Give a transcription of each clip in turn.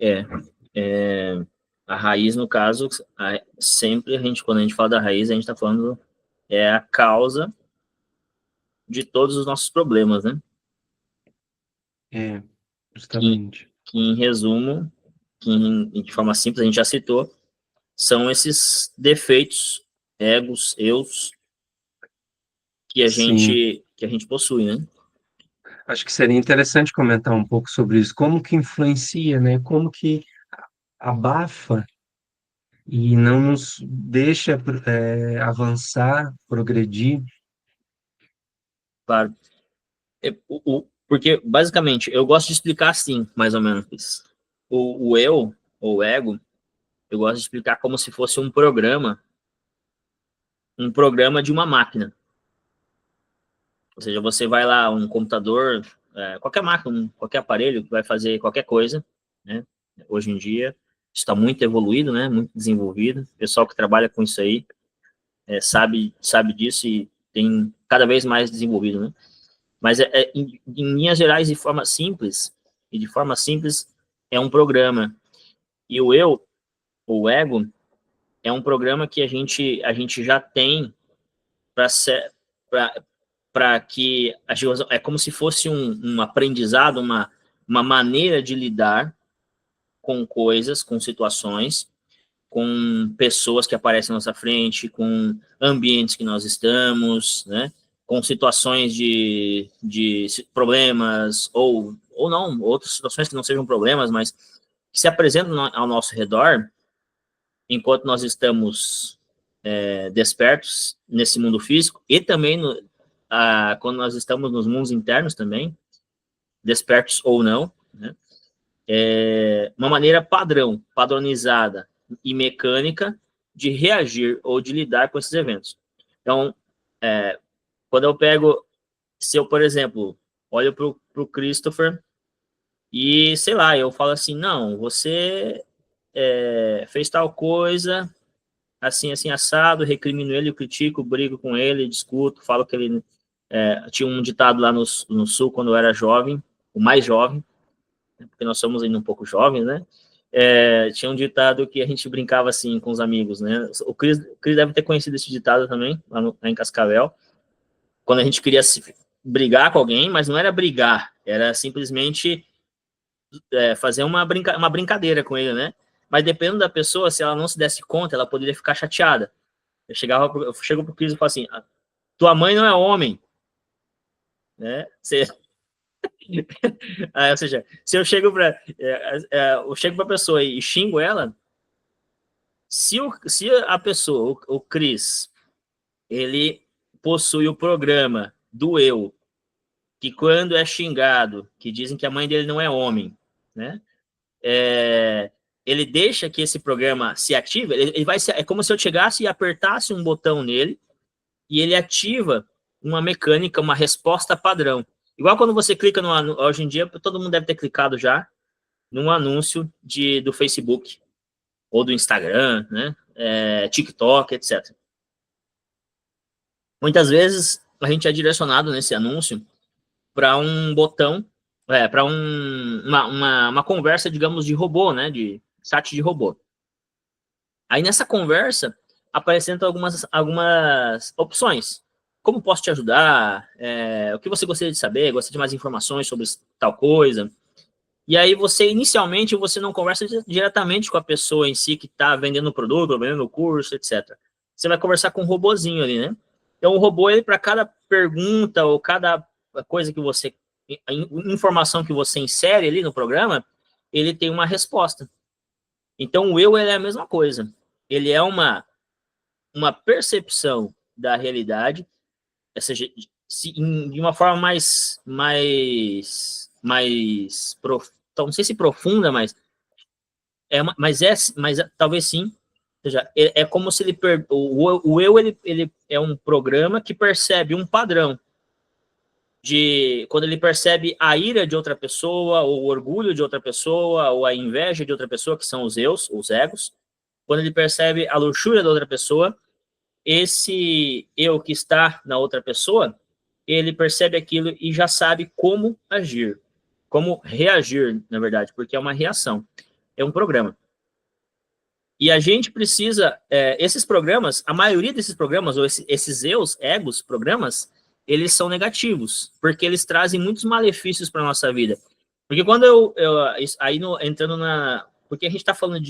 É, a raiz, no caso, sempre quando a gente fala da raiz, a gente está falando a causa de todos os nossos problemas, né? É, Que, justamente. que em resumo, de forma simples, a gente já citou, são esses defeitos, egos, eus, Sim. que a gente possui, né? Acho que seria interessante comentar um pouco sobre isso, como que influencia, né? Como que abafa e não nos deixa avançar, progredir. Claro. Porque, basicamente, eu gosto de explicar assim, mais ou menos. O eu, ou o ego, eu gosto de explicar como se fosse um programa de uma máquina. Ou seja, você vai lá, um computador, qualquer máquina, qualquer aparelho que vai fazer qualquer coisa, né? Hoje em dia, está muito evoluído, né? Muito desenvolvido. O pessoal que trabalha com isso aí sabe disso e tem cada vez mais desenvolvido, né? Mas em linhas gerais, de forma simples, é um programa. E o eu, o ego, é um programa que a gente já tem para que é como se fosse um aprendizado, uma maneira de lidar com coisas, com situações, com pessoas que aparecem na nossa frente, com ambientes que nós estamos, né? Com situações de problemas, ou não, outras situações que não sejam problemas, mas que se apresentam ao nosso redor, enquanto nós estamos despertos nesse mundo físico, e também quando nós estamos nos mundos internos também, despertos ou não, né? Uma maneira padronizada e mecânica de reagir ou de lidar com esses eventos. Então, quando eu pego, se eu, por exemplo, olho para o Christopher e, sei lá, eu falo assim, não, você fez tal coisa, assim, assim, assado, recrimino ele, eu critico, brigo com ele, discuto, falo que ele tinha um ditado lá no Sul, quando eu era jovem, o mais jovem, porque nós somos ainda um pouco jovens, né? Tinha um ditado que a gente brincava assim com os amigos, né? O Cris deve ter conhecido esse ditado também, lá em Cascavel, quando a gente queria brigar com alguém, mas não era brigar, era simplesmente fazer uma brincadeira com ele, né? Mas dependendo da pessoa, se ela não se desse conta, ela poderia ficar chateada. Eu chego pro Cris e falo assim, tua mãe não é homem, né? Ou seja, se eu chego para eu chego para a pessoa e xingo ela, se a pessoa, o Cris, ele possui o programa do eu, que quando é xingado, que dizem que a mãe dele não é homem, né? Ele deixa que esse programa se ative, ele vai é como se eu chegasse e apertasse um botão nele e ele ativa uma mecânica, uma resposta padrão. Igual quando você clica hoje em dia, todo mundo deve ter clicado já num anúncio do Facebook ou do Instagram, né? TikTok, etc. Muitas vezes a gente é direcionado nesse anúncio para um botão, para uma conversa, digamos, de robô, né? De chat de robô. Aí nessa conversa apresentam algumas opções. Como posso te ajudar? O que você gostaria de saber? Gostaria de mais informações sobre tal coisa? E aí inicialmente, você não conversa diretamente com a pessoa em si que está vendendo o produto, ou vendendo o curso, etc. Você vai conversar com um robozinho ali, né? Então, o robô, ele para cada pergunta ou cada coisa que informação que você insere ali no programa, ele tem uma resposta. Então, o eu, ele é a mesma coisa. Ele é uma percepção da realidade, ou seja, de uma forma então, não sei se profunda, mas talvez sim. Ou seja, como se o eu ele é um programa que percebe um padrão de quando ele percebe a ira de outra pessoa, ou o orgulho de outra pessoa, ou a inveja de outra pessoa, que são os eus, os egos. Quando ele percebe a luxúria da outra pessoa, esse eu que está na outra pessoa, ele percebe aquilo e já sabe como agir, como reagir, na verdade, porque é uma reação. é um programa. E a gente precisa, esses programas, a maioria desses programas, ou esses egos, programas, eles são negativos, porque eles trazem muitos malefícios para a nossa vida. Porque quando entrando porque a gente está falando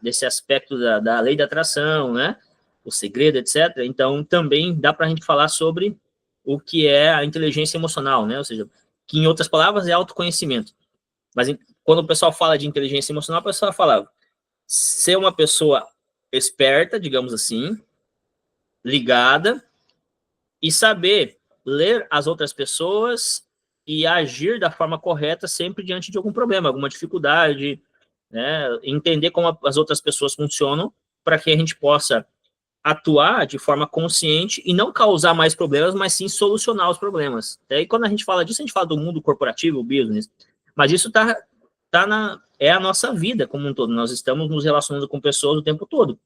desse aspecto da lei da atração, né? O segredo, etc. Então, também dá para a gente falar sobre o que é a inteligência emocional, né? Ou seja, que em outras palavras é autoconhecimento. Mas quando o pessoal fala de inteligência emocional, o pessoal fala ser uma pessoa esperta, digamos assim, ligada, e saber ler as outras pessoas e agir da forma correta sempre diante de algum problema, alguma dificuldade, né? Entender como as outras pessoas funcionam para que a gente possa atuar de forma consciente e não causar mais problemas, mas sim solucionar os problemas. Daí quando a gente fala disso, a gente fala do mundo corporativo, business, mas isso é a nossa vida como um todo. Nós estamos nos relacionando com pessoas o tempo todo.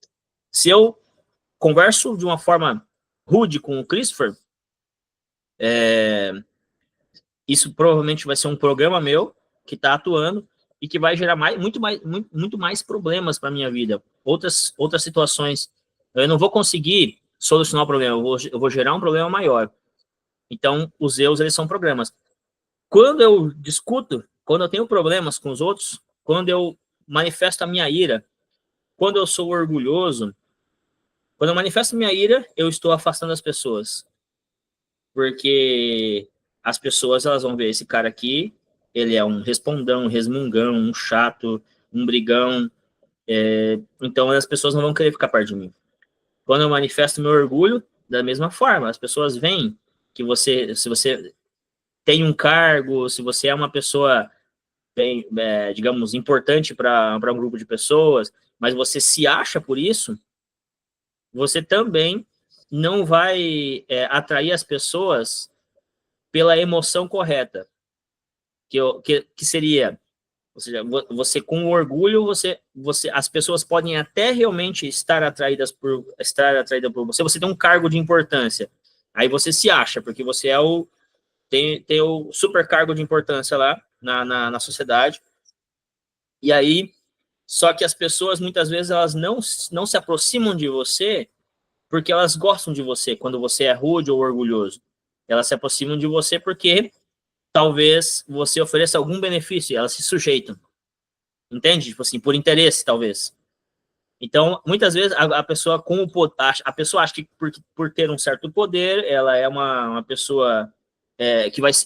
Se eu converso de uma forma rude com o Christopher, isso provavelmente vai ser um programa meu que está atuando e que vai gerar muito mais problemas para a minha vida. Outras situações. Eu não vou conseguir solucionar o problema, eu vou gerar um problema maior. Então, os eles são programas. Quando eu discuto, quando eu tenho problemas com os outros, quando eu manifesto a minha ira, quando eu sou orgulhoso, quando eu manifesto a minha ira, eu estou afastando as pessoas. Porque as pessoas, elas vão ver esse cara aqui, ele é um respondão, um resmungão, um chato, um brigão, então as pessoas não vão querer ficar perto de mim. Quando eu manifesto meu orgulho, da mesma forma, as pessoas veem que se você tem um cargo, se você é uma pessoa bem, digamos, importante para um grupo de pessoas, mas você se acha por isso, você também não vai atrair as pessoas pela emoção correta, que seria, ou seja, você com orgulho, as pessoas podem até realmente estar atraídas por você, você tem um cargo de importância, aí você se acha, porque você tem o super cargo de importância lá na sociedade, e aí, só que as pessoas, muitas vezes, elas não se aproximam de você porque elas gostam de você, quando você é rude ou orgulhoso. Elas se aproximam de você porque talvez você ofereça algum benefício, elas se sujeitam. Entende? Tipo assim, por interesse, talvez. Então, muitas vezes, a pessoa a pessoa acha que por ter um certo poder, ela é uma pessoa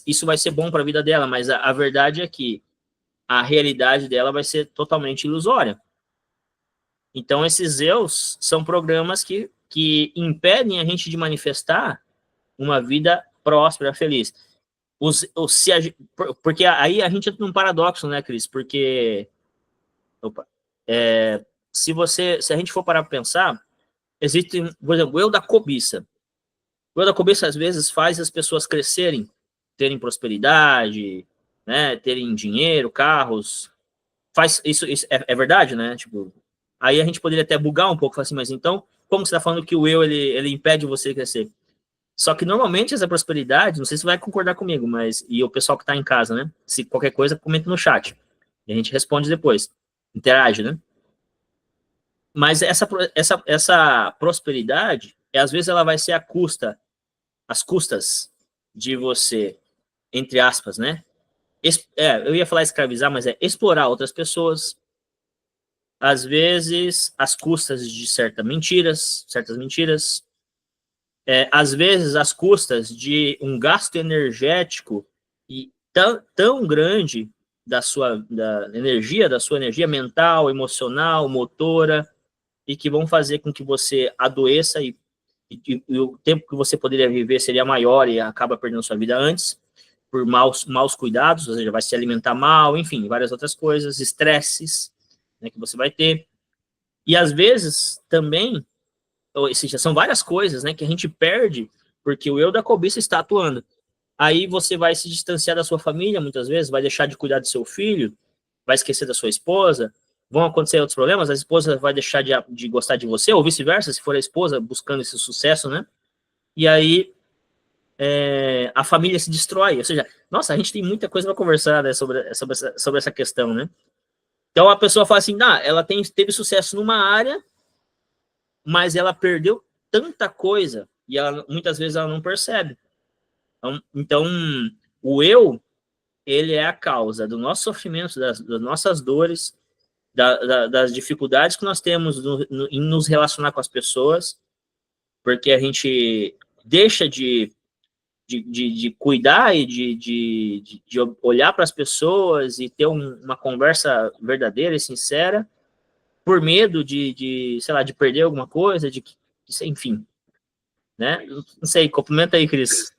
isso vai ser bom para a vida dela, mas a verdade é que a realidade dela vai ser totalmente ilusória. Então, esses eus são programas que impedem a gente de manifestar uma vida próspera, feliz. Porque aí a gente entra num paradoxo, né, Cris? Porque se a gente for parar para pensar, existe, por exemplo, o eu da cobiça. O eu da cobiça, às vezes, faz as pessoas crescerem, terem prosperidade, né, terem dinheiro, carros. Faz isso é verdade, né? Tipo, aí a gente poderia até bugar um pouco, falar assim, mas então, como você está falando que o eu, ele impede você de crescer? Só que normalmente essa prosperidade, não sei se você vai concordar comigo, mas e o pessoal que está em casa, né? Se qualquer coisa, comenta no chat. E a gente responde depois. Interage, né? Mas essa prosperidade, às vezes ela vai ser às custas de você, entre aspas, né? Eu ia falar escravizar, mas é explorar outras pessoas, às vezes às custas de certas mentiras, às vezes às custas de um gasto energético tão grande da energia mental, emocional, motora, e que vão fazer com que você adoeça e o tempo que você poderia viver seria maior e acaba perdendo sua vida antes, por maus cuidados, ou seja, vai se alimentar mal, enfim, várias outras coisas, estresses, né, que você vai ter. E às vezes também, ou seja, são várias coisas, né, que a gente perde porque o eu da cobiça está atuando. Aí você vai se distanciar da sua família, muitas vezes, vai deixar de cuidar do seu filho, vai esquecer da sua esposa, vão acontecer outros problemas, a esposa vai deixar de gostar de você, ou vice-versa, se for a esposa buscando esse sucesso, né? E aí a família se destrói. Ou seja, nossa, a gente tem muita coisa para conversar, né, sobre essa questão, né? Então a pessoa fala assim, ela teve sucesso numa área, mas ela perdeu tanta coisa e muitas vezes ela não percebe. Então o eu, ele é a causa do nosso sofrimento, das nossas dores, das dificuldades que nós temos em nos relacionar com as pessoas, porque a gente deixa de cuidar e de olhar para as pessoas e ter uma conversa verdadeira e sincera, por medo sei lá, de perder alguma coisa, enfim, né? Não sei, complementa aí, Cris.